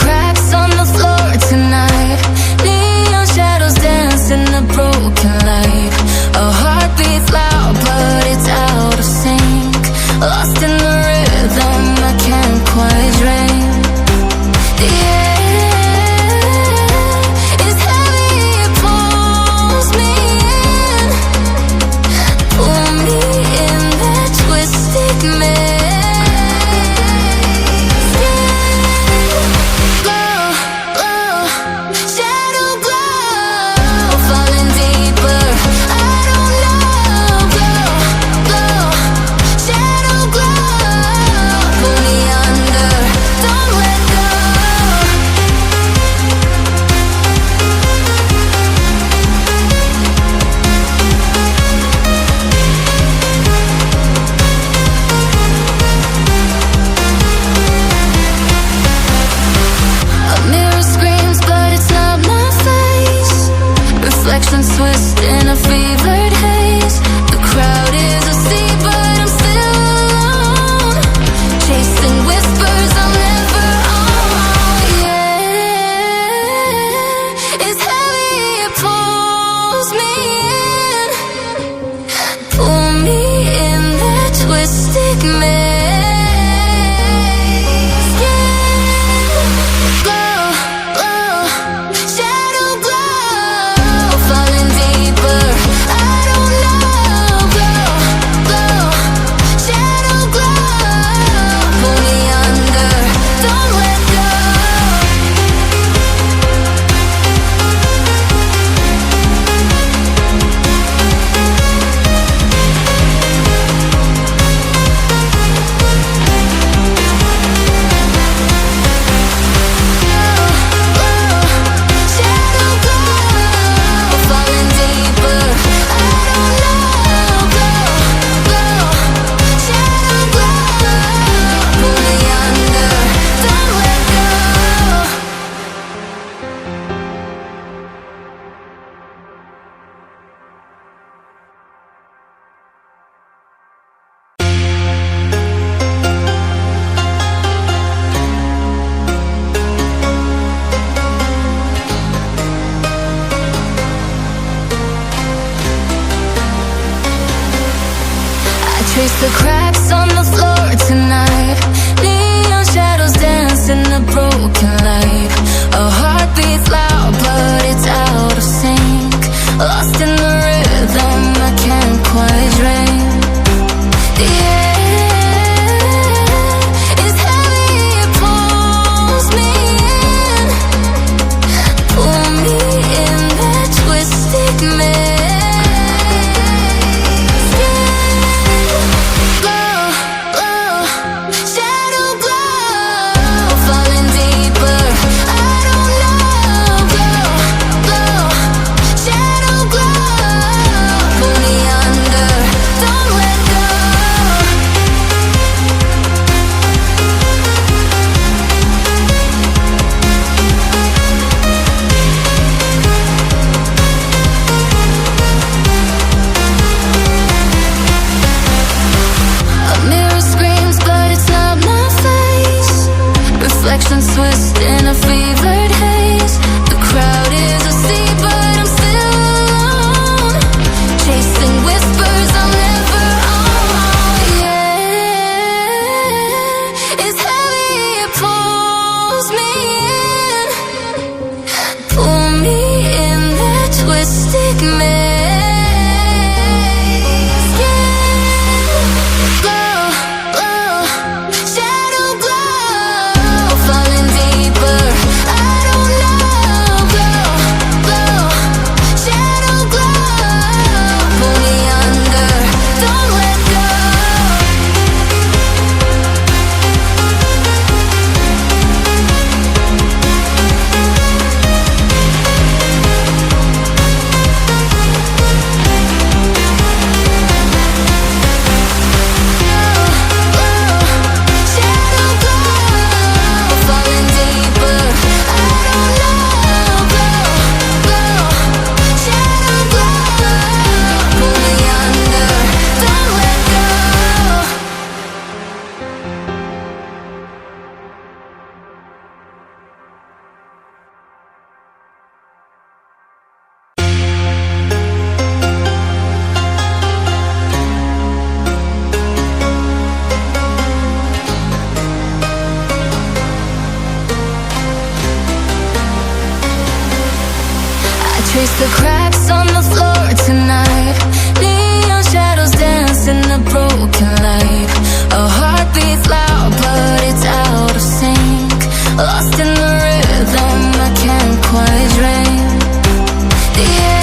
cracks on the floor tonight. Neon shadows dance in the broken light. A heart beats loud but it's out of sync. Lost in the rhythm I can't quite drink. The air is heavy, it pulls me in. Pull me in that twisted maze. Glow, glow, shadow glow, falling deeper. I don't know. Glow, glow, shadow glow, pull me under. Don't let go. A mirror screams, but it's not my face. Reflections twist in a fevered haze. The crowd is asleep, but I'm still alone. Chasing whispers I'll never own. Yeah, it's heavy, it pulls me in. Pull me in that twisted maze. Glow, glow, shadow glow, falling deeper. I don't know. Glow, glow, shadow glow, pull me under. Don't let go. Shadow glow, falling deeper. I don't know. Glow, glow, shadow glow, pull me under. Don't let go. I trace the cracks on the floor tonight. Neon shadows dance in the broken light. A heart beats loud but it's out of sync. Lost in the rhythm I can't quite drink. The air is heavy, it pulls me in. Pull me in that twisted maze. Glow, glow, shadow glow, falling deeper. I don't know. Glow, glow, shadow glow, pull me under. Don't let go. A mirror screams, but it's not my face. Reflections twist in a fevered haze. The crowd is asleep, but I'm still alone. Chasing whispers I'll never own. Yeah, it's heavy, it pulls me in. Pull me in that twisted maze. Glow, glow, shadow glow, falling deeper. I don't know. Glow, glow, shadow glow, pull me under. Don't let go. Trace the cracks on the floor tonight. Neon shadows dance in the broken light. A heart beats loud, but it's out of sync. Lost in the rhythm, I can't quite dream. The